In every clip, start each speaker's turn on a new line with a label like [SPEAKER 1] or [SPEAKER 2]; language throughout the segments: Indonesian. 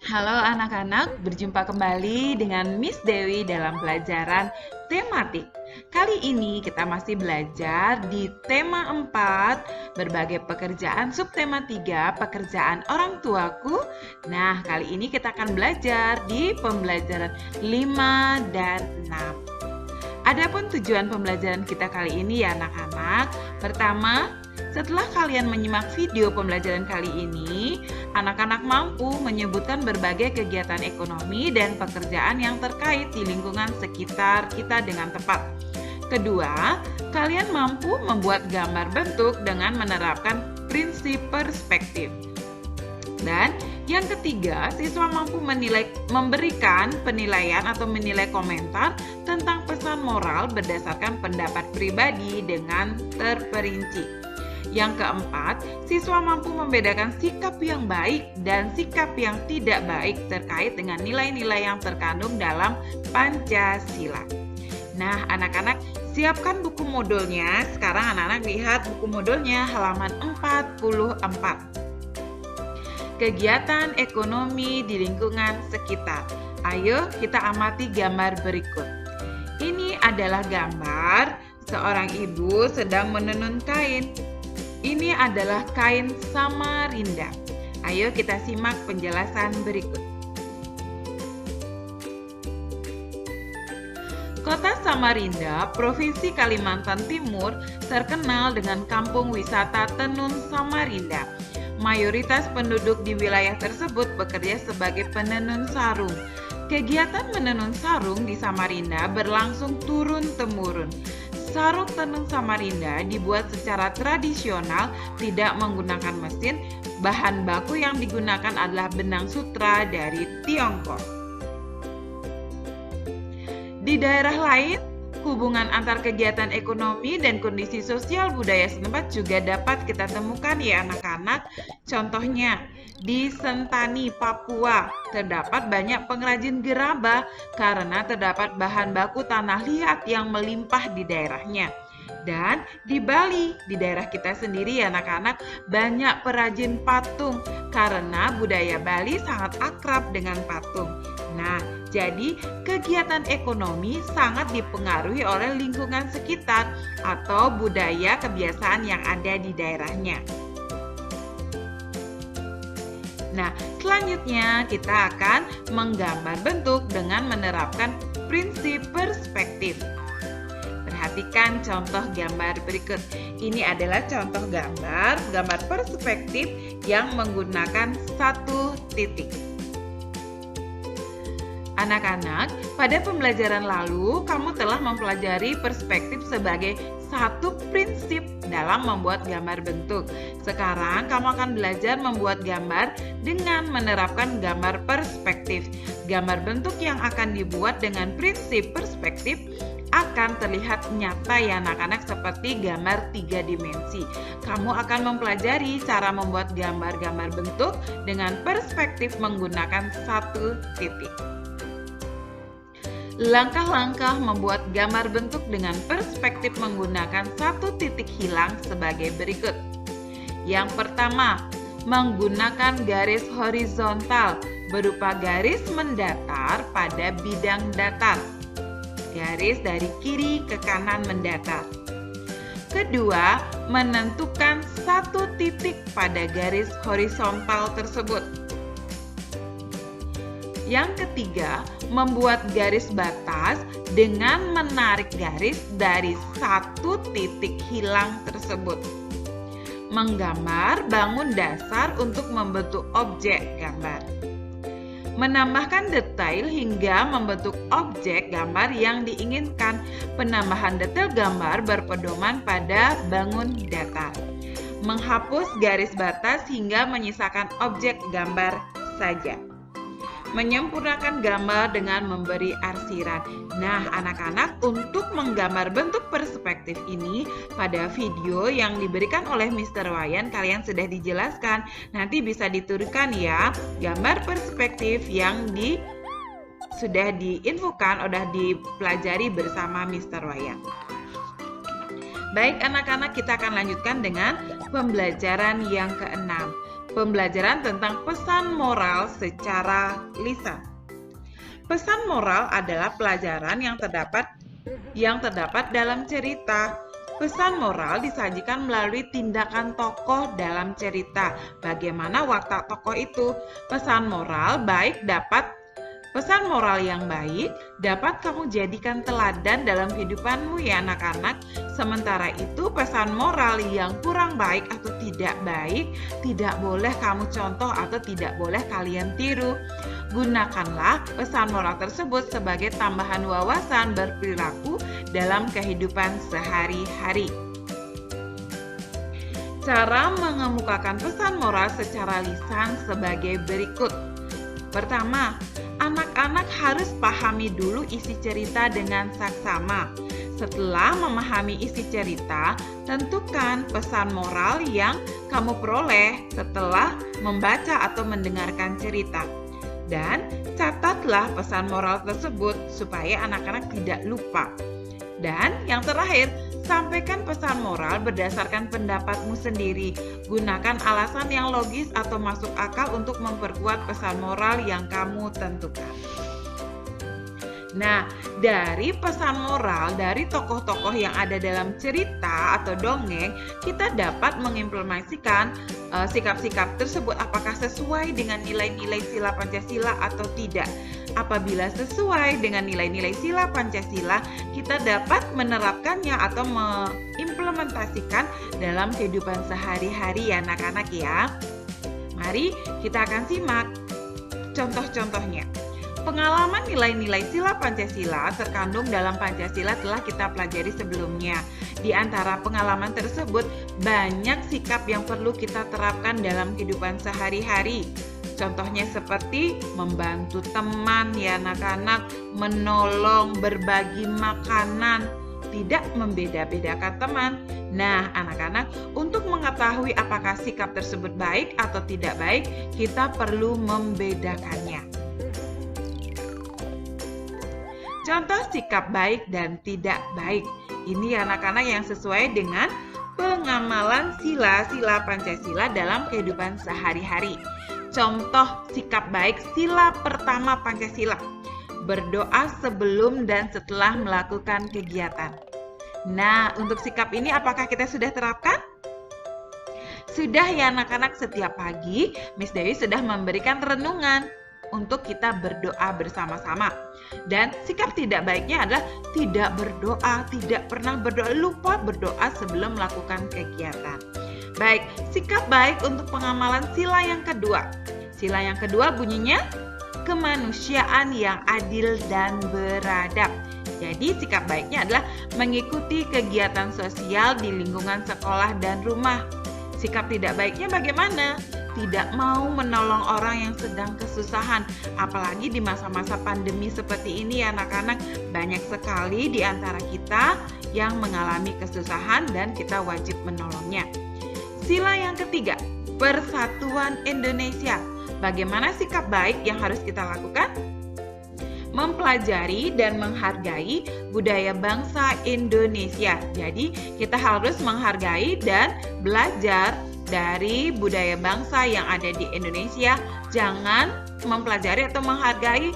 [SPEAKER 1] Halo anak-anak, berjumpa kembali dengan Miss Dewi dalam pelajaran tematik. Kali ini kita masih belajar di tema 4, berbagai pekerjaan, subtema 3, pekerjaan orang tuaku. Nah, kali ini kita akan belajar di pembelajaran 5 dan 6. Adapun tujuan pembelajaran kita kali ini ya anak-anak. Pertama, setelah kalian menyimak video pembelajaran kali ini, anak-anak mampu menyebutkan berbagai kegiatan ekonomi dan pekerjaan yang terkait di lingkungan sekitar kita dengan tepat. Kedua, kalian mampu membuat gambar bentuk dengan menerapkan prinsip perspektif. Dan yang ketiga, siswa mampu memberikan penilaian atau menilai komentar tentang pesan moral berdasarkan pendapat pribadi dengan terperinci. Yang keempat, siswa mampu membedakan sikap yang baik dan sikap yang tidak baik terkait dengan nilai-nilai yang terkandung dalam Pancasila. Nah, anak-anak siapkan buku modulnya. Sekarang anak-anak lihat buku modulnya halaman 44. Kegiatan ekonomi di lingkungan sekitar. Ayo kita amati gambar berikut. Ini adalah gambar seorang ibu sedang menenun kain. Ini adalah kain Samarinda. Ayo kita simak penjelasan berikut. Kota Samarinda, Provinsi Kalimantan Timur, terkenal dengan kampung wisata Tenun Samarinda. Mayoritas penduduk di wilayah tersebut bekerja sebagai penenun sarung. Kegiatan menenun sarung di Samarinda berlangsung turun-temurun. Sarung tenun Samarinda dibuat secara tradisional, tidak menggunakan mesin. Bahan baku yang digunakan adalah benang sutra dari Tiongkok. Di daerah lain, hubungan antar kegiatan ekonomi dan kondisi sosial budaya setempat juga dapat kita temukan ya anak-anak. Contohnya, di Sentani, Papua, terdapat banyak pengrajin gerabah karena terdapat bahan baku tanah liat yang melimpah di daerahnya. Dan di Bali, di daerah kita sendiri ya anak-anak, banyak perajin patung karena budaya Bali sangat akrab dengan patung. Nah, jadi kegiatan ekonomi sangat dipengaruhi oleh lingkungan sekitar atau budaya kebiasaan yang ada di daerahnya. Nah, selanjutnya kita akan menggambar bentuk dengan menerapkan prinsip perspektif. Perhatikan contoh gambar berikut. Ini adalah contoh gambar perspektif yang menggunakan satu titik. Anak-anak, pada pembelajaran lalu kamu telah mempelajari perspektif sebagai satu prinsip dalam membuat gambar bentuk. Sekarang kamu akan belajar membuat gambar dengan menerapkan gambar perspektif. Gambar bentuk yang akan dibuat dengan prinsip perspektif akan terlihat nyata ya anak-anak seperti gambar 3 dimensi. Kamu akan mempelajari cara membuat gambar-gambar bentuk dengan perspektif menggunakan satu titik. Langkah-langkah membuat gambar bentuk dengan perspektif menggunakan satu titik hilang sebagai berikut. Yang pertama, menggunakan garis horizontal berupa garis mendatar pada bidang datar. Garis dari kiri ke kanan mendatar. Kedua, menentukan satu titik pada garis horizontal tersebut. Yang ketiga, membuat garis batas dengan menarik garis dari satu titik hilang tersebut. Menggambar bangun dasar untuk membentuk objek gambar. Menambahkan detail hingga membentuk objek gambar yang diinginkan. Penambahan detail gambar berpedoman pada bangun datar. Menghapus garis batas hingga menyisakan objek gambar saja. Menyempurnakan gambar dengan memberi arsiran. Nah, anak-anak, untuk menggambar bentuk perspektif ini pada video yang diberikan oleh Mr. Wayan kalian sudah dijelaskan. Nanti bisa diturunkan ya gambar perspektif yang sudah diinfokan, sudah dipelajari bersama Mr. Wayan. Baik anak-anak, kita akan lanjutkan dengan pembelajaran yang keenam. pembelajaran tentang pesan moral secara lisan. Pesan moral adalah pelajaran yang terdapat dalam cerita. Pesan moral disajikan melalui tindakan tokoh dalam cerita. Bagaimana watak tokoh itu? Pesan moral yang baik dapat kamu jadikan teladan dalam kehidupanmu ya anak-anak. Sementara itu pesan moral yang kurang baik atau tidak baik tidak boleh kamu contoh atau tidak boleh kalian tiru. Gunakanlah pesan moral tersebut sebagai tambahan wawasan berperilaku dalam kehidupan sehari-hari. Cara mengemukakan pesan moral secara lisan sebagai berikut. Pertama, anak-anak harus pahami dulu isi cerita dengan saksama. Setelah memahami isi cerita, tentukan pesan moral yang kamu peroleh setelah membaca atau mendengarkan cerita. Dan catatlah pesan moral tersebut supaya anak-anak tidak lupa. Dan yang terakhir, sampaikan pesan moral berdasarkan pendapatmu sendiri. Gunakan alasan yang logis atau masuk akal untuk memperkuat pesan moral yang kamu tentukan. Nah, dari pesan moral dari tokoh-tokoh yang ada dalam cerita atau dongeng, kita dapat mengimplementasikan sikap-sikap tersebut apakah sesuai dengan nilai-nilai sila Pancasila atau tidak. Apabila sesuai dengan nilai-nilai sila Pancasila, kita dapat menerapkannya atau mengimplementasikan dalam kehidupan sehari-hari ya anak-anak ya. Mari kita akan simak contoh-contohnya. Pengalaman nilai-nilai sila Pancasila terkandung dalam Pancasila telah kita pelajari sebelumnya. Di antara pengalaman tersebut, banyak sikap yang perlu kita terapkan dalam kehidupan sehari-hari. Contohnya seperti membantu teman ya anak-anak, menolong, berbagi makanan, tidak membeda-bedakan teman. Nah anak-anak, untuk mengetahui apakah sikap tersebut baik atau tidak baik, kita perlu membedakannya. Contoh sikap baik dan tidak baik. Ini anak-anak yang sesuai dengan pengamalan sila-sila Pancasila dalam kehidupan sehari-hari. Contoh sikap baik sila pertama Pancasila. Berdoa sebelum dan setelah melakukan kegiatan. Nah, untuk sikap ini apakah kita sudah terapkan? Sudah ya anak-anak, setiap pagi Miss Dewi sudah memberikan renungan untuk kita berdoa bersama-sama. Dan sikap tidak baiknya adalah tidak berdoa, tidak pernah berdoa, lupa berdoa sebelum melakukan kegiatan. Baik, sikap baik untuk pengamalan sila yang kedua. Sila yang kedua bunyinya kemanusiaan yang adil dan beradab. Jadi sikap baiknya adalah mengikuti kegiatan sosial di lingkungan sekolah dan rumah. Sikap tidak baiknya bagaimana? Tidak mau menolong orang yang sedang kesusahan. Apalagi di masa-masa pandemi seperti ini anak-anak, banyak sekali di antara kita yang mengalami kesusahan dan kita wajib menolongnya. Sila yang ketiga, Persatuan Indonesia. Bagaimana sikap baik yang harus kita lakukan? Mempelajari dan menghargai budaya bangsa Indonesia. Jadi kita harus menghargai dan belajar dari budaya bangsa yang ada di Indonesia. Jangan mempelajari atau menghargai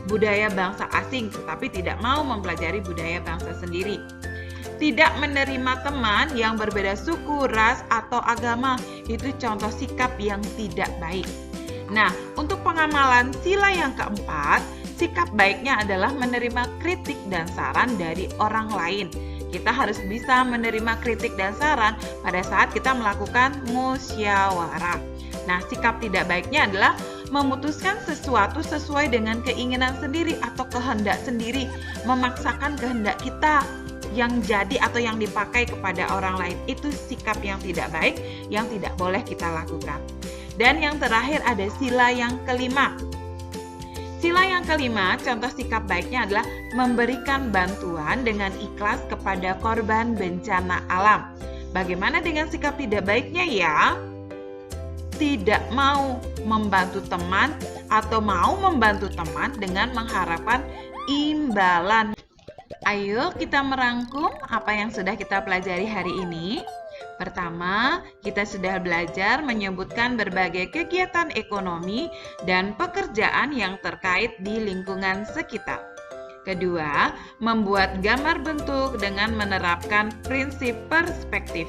[SPEAKER 1] budaya bangsa asing, tetapi tidak mau mempelajari budaya bangsa sendiri. Tidak menerima teman yang berbeda suku, ras, atau agama. Itu contoh sikap yang tidak baik. Nah, untuk pengamalan sila yang keempat, sikap baiknya adalah menerima kritik dan saran dari orang lain. Kita harus bisa menerima kritik dan saran pada saat kita melakukan musyawarah. Nah, sikap tidak baiknya adalah memutuskan sesuatu sesuai dengan keinginan sendiri atau kehendak sendiri, memaksakan kehendak kita yang jadi atau yang dipakai kepada orang lain. Itu sikap yang tidak baik, yang tidak boleh kita lakukan. Dan yang terakhir ada sila yang kelima. Sila yang kelima, contoh sikap baiknya adalah memberikan bantuan dengan ikhlas kepada korban bencana alam. Bagaimana dengan sikap tidak baiknya ya? Tidak mau membantu teman atau mau membantu teman dengan mengharapkan imbalan. Ayo kita merangkum apa yang sudah kita pelajari hari ini. Pertama, kita sudah belajar menyebutkan berbagai kegiatan ekonomi dan pekerjaan yang terkait di lingkungan sekitar. Kedua, membuat gambar bentuk dengan menerapkan prinsip perspektif.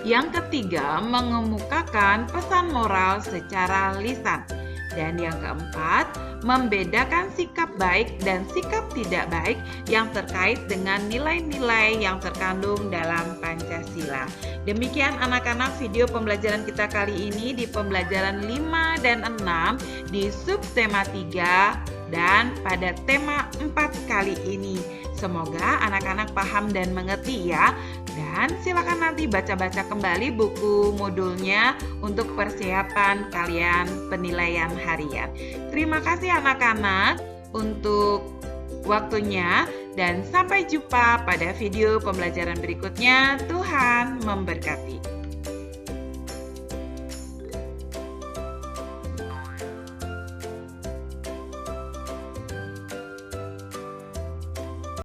[SPEAKER 1] Yang ketiga, mengemukakan pesan moral secara lisan. Dan yang keempat, membedakan sikap baik dan sikap tidak baik yang terkait dengan nilai-nilai yang terkandung dalam Pancasila. Demikian anak-anak video pembelajaran kita kali ini di pembelajaran 5 dan 6 di subtema 3 dan pada tema 4 kali ini. Semoga anak-anak paham dan mengerti ya. Dan silakan nanti baca-baca kembali buku modulnya untuk persiapan kalian penilaian harian. Terima kasih anak-anak untuk waktunya dan sampai jumpa pada video pembelajaran berikutnya. Tuhan memberkati.